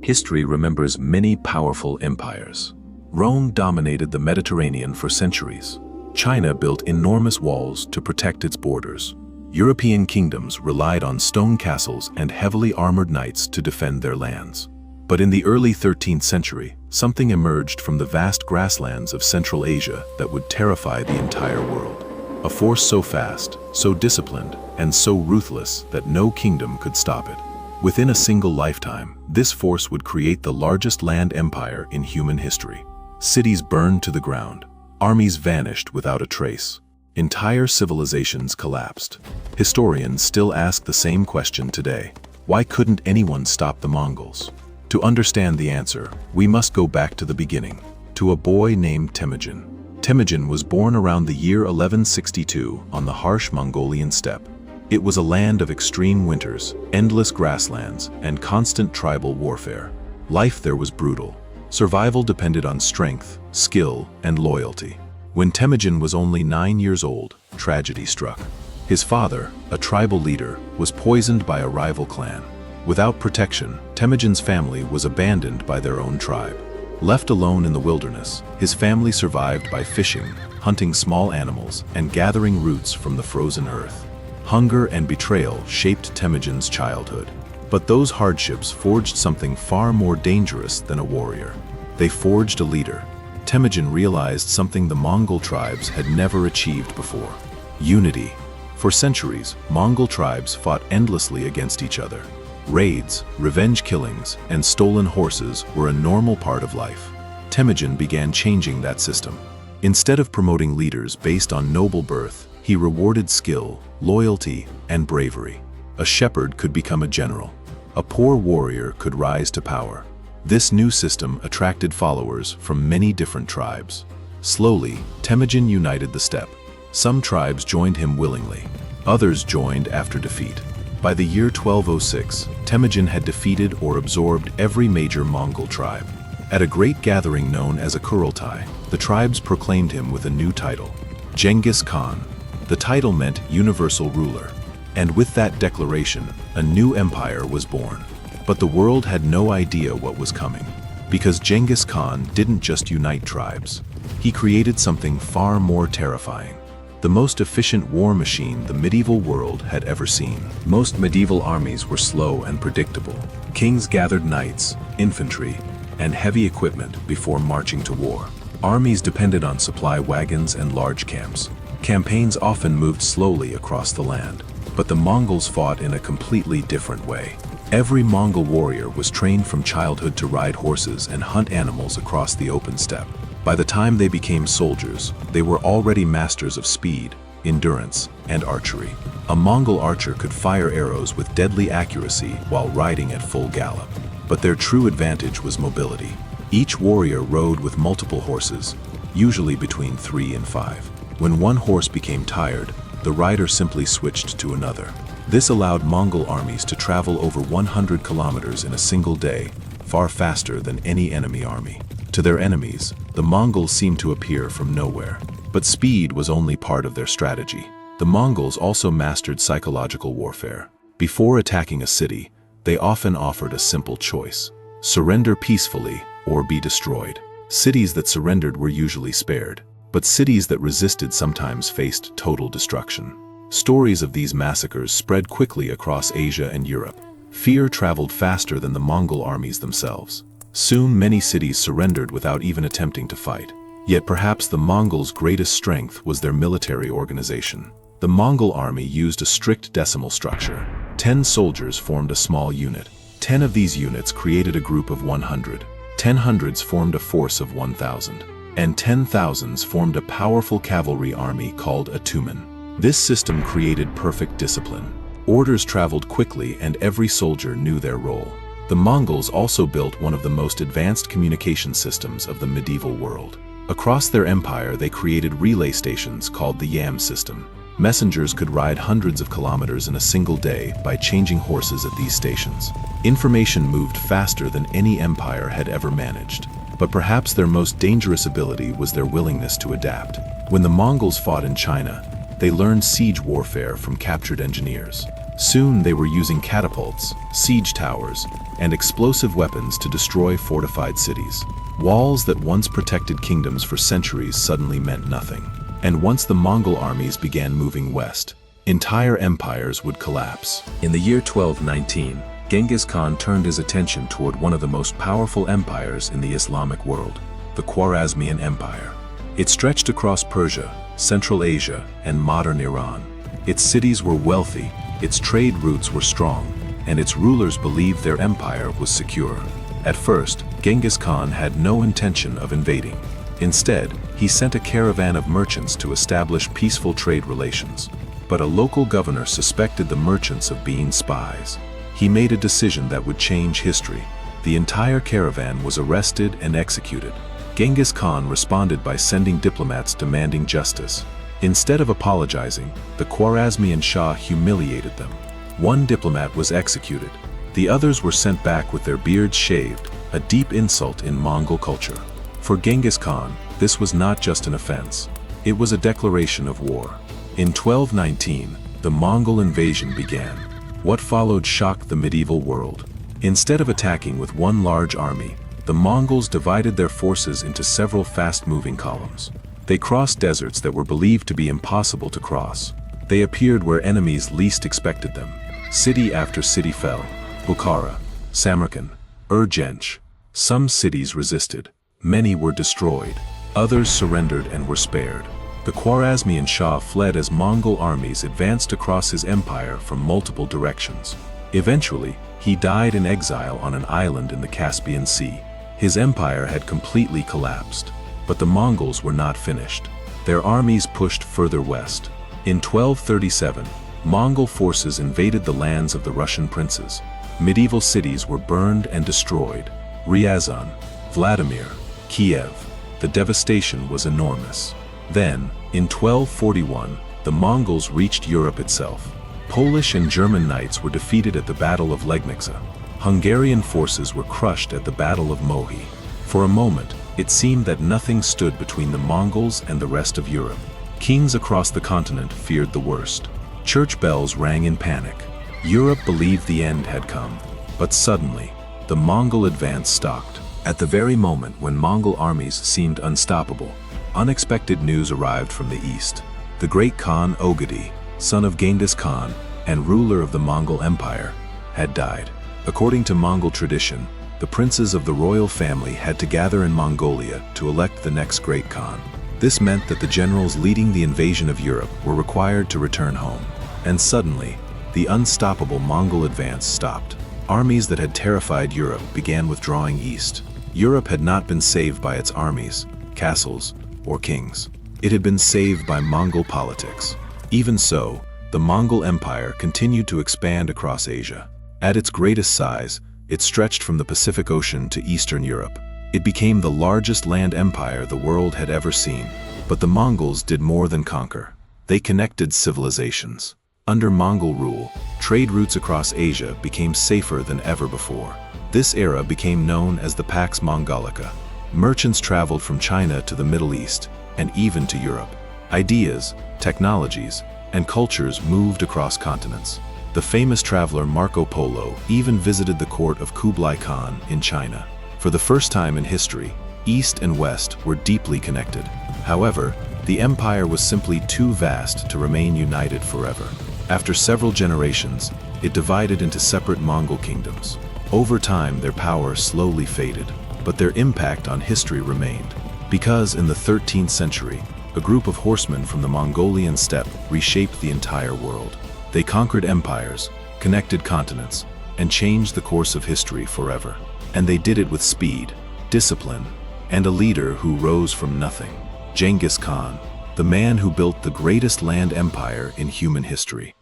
history remembers many powerful empires. Rome dominated the Mediterranean for centuries. China built enormous walls to protect its borders. European kingdoms relied on stone castles and heavily armored knights to defend their lands. But in the early 13th century, something emerged from the vast grasslands of Central Asia that would terrify the entire world. A force so fast, so disciplined, and so ruthless that no kingdom could stop it. Within a single lifetime, this force would create the largest land empire in human history. Cities burned to the ground. Armies vanished without a trace. Entire civilizations collapsed. Historians still ask the same question today. Why couldn't anyone stop the Mongols? To understand the answer, we must go back to the beginning, to a boy named Temujin. Temujin was born around the year 1162 on the harsh Mongolian steppe. It was a land of extreme winters, endless grasslands, and constant tribal warfare. Life there was brutal. Survival depended on strength, skill, and loyalty. When Temujin was only 9 years old, tragedy struck. His father, a tribal leader, was poisoned by a rival clan. Without protection, Temujin's family was abandoned by their own tribe. Left alone in the wilderness, his family survived by fishing, hunting small animals, and gathering roots from the frozen earth. Hunger and betrayal shaped Temujin's childhood. But those hardships forged something far more dangerous than a warrior. They forged a leader. Temujin realized something the Mongol tribes had never achieved before: unity. For centuries, Mongol tribes fought endlessly against each other. Raids, revenge killings, and stolen horses were a normal part of life. Temujin began changing that system. Instead of promoting leaders based on noble birth, he rewarded skill, loyalty, and bravery. A shepherd could become a general. A poor warrior could rise to power. This new system attracted followers from many different tribes. Slowly, Temujin united the steppe. Some tribes joined him willingly. Others joined after defeat. By the year 1206, Temujin had defeated or absorbed every major Mongol tribe. At a great gathering known as a Kurultai, the tribes proclaimed him with a new title, Genghis Khan. The title meant universal ruler. And with that declaration, a new empire was born. But the world had no idea what was coming, because Genghis Khan didn't just unite tribes. He created something far more terrifying. The most efficient war machine the medieval world had ever seen. Most medieval armies were slow and predictable. Kings gathered knights, infantry, and heavy equipment before marching to war. Armies depended on supply wagons and large camps. Campaigns often moved slowly across the land. But the Mongols fought in a completely different way. Every Mongol warrior was trained from childhood to ride horses and hunt animals across the open steppe. By the time they became soldiers, they were already masters of speed, endurance, and archery. A Mongol archer could fire arrows with deadly accuracy while riding at full gallop. But their true advantage was mobility. Each warrior rode with multiple horses, usually between 3 and 5. When one horse became tired, the rider simply switched to another. This allowed Mongol armies to travel over 100 kilometers in a single day, far faster than any enemy army. To their enemies, the Mongols seemed to appear from nowhere. But speed was only part of their strategy. The Mongols also mastered psychological warfare. Before attacking a city, they often offered a simple choice: surrender peacefully or be destroyed. Cities that surrendered were usually spared, but cities that resisted sometimes faced total destruction. Stories of these massacres spread quickly across Asia and Europe. Fear traveled faster than the Mongol armies themselves. Soon many cities surrendered without even attempting to fight. Yet perhaps the Mongols' greatest strength was their military organization. The Mongol army used a strict decimal structure. 10 soldiers formed a small unit. 10 of these units created a group of 100. 10 hundreds formed a force of 1,000. And 10,000s formed a powerful cavalry army called a tumen. This system created perfect discipline. Orders traveled quickly and every soldier knew their role. The Mongols also built one of the most advanced communication systems of the medieval world. Across their empire, they created relay stations called the Yam system. Messengers could ride hundreds of kilometers in a single day by changing horses at these stations. Information moved faster than any empire had ever managed. But perhaps their most dangerous ability was their willingness to adapt. When the Mongols fought in China, they learned siege warfare from captured engineers. Soon they were using catapults, siege towers, and explosive weapons to destroy fortified cities. Walls that once protected kingdoms for centuries suddenly meant nothing. And once the Mongol armies began moving west, entire empires would collapse. In the year 1219, Genghis Khan turned his attention toward one of the most powerful empires in the Islamic world, the Khwarezmian Empire. It stretched across Persia, Central Asia, and modern Iran. Its cities were wealthy, its trade routes were strong, and its rulers believed their empire was secure. At first, Genghis Khan had no intention of invading. Instead, he sent a caravan of merchants to establish peaceful trade relations. But a local governor suspected the merchants of being spies. He made a decision that would change history. The entire caravan was arrested and executed. Genghis Khan responded by sending diplomats demanding justice. Instead of apologizing, the Khwarezmian Shah humiliated them. One diplomat was executed. The others were sent back with their beards shaved, a deep insult in Mongol culture. For Genghis Khan, this was not just an offense. It was a declaration of war. In 1219, the Mongol invasion began. What followed shocked the medieval world. Instead of attacking with one large army, the Mongols divided their forces into several fast-moving columns. They crossed deserts that were believed to be impossible to cross. They appeared where enemies least expected them. City after city fell. Bukhara, Samarkand, Urgench. Some cities resisted. Many were destroyed. Others surrendered and were spared. The Khwarezmian Shah fled as Mongol armies advanced across his empire from multiple directions. Eventually, he died in exile on an island in the Caspian Sea. His empire had completely collapsed. But the Mongols were not finished. Their armies pushed further west. In 1237, Mongol forces invaded the lands of the Russian princes. Medieval cities were burned and destroyed. Ryazan, Vladimir, Kiev. The devastation was enormous. Then, in 1241, the Mongols reached Europe itself. Polish and German knights were defeated at the Battle of Legnica. Hungarian forces were crushed at the Battle of Mohi. For a moment, it seemed that nothing stood between the Mongols and the rest of Europe. Kings across the continent feared the worst. Church bells rang in panic. Europe believed the end had come. But suddenly, the Mongol advance stopped. At the very moment when Mongol armies seemed unstoppable, unexpected news arrived from the east. The great Khan Ogedi, son of Genghis Khan and ruler of the Mongol Empire, had died. According to Mongol tradition, the princes of the royal family had to gather in Mongolia to elect the next great Khan. This meant that the generals leading the invasion of Europe were required to return home. And suddenly, the unstoppable Mongol advance stopped. Armies that had terrified Europe began withdrawing east. Europe had not been saved by its armies, castles, or kings. It had been saved by Mongol politics. Even so, the Mongol Empire continued to expand across Asia. At its greatest size, it stretched from the Pacific Ocean to Eastern Europe. It became the largest land empire the world had ever seen. But the Mongols did more than conquer. They connected civilizations. Under Mongol rule, trade routes across Asia became safer than ever before. This era became known as the Pax Mongolica. Merchants traveled from China to the Middle East, and even to Europe. Ideas, technologies, and cultures moved across continents. The famous traveler Marco Polo even visited the court of Kublai Khan in China. For the first time in history, East and West were deeply connected. However, the empire was simply too vast to remain united forever. After several generations, it divided into separate Mongol kingdoms. Over time, their power slowly faded, but their impact on history remained. Because in the 13th century, a group of horsemen from the Mongolian steppe reshaped the entire world. They conquered empires, connected continents, and changed the course of history forever. And they did it with speed, discipline, and a leader who rose from nothing. Genghis Khan, the man who built the greatest land empire in human history.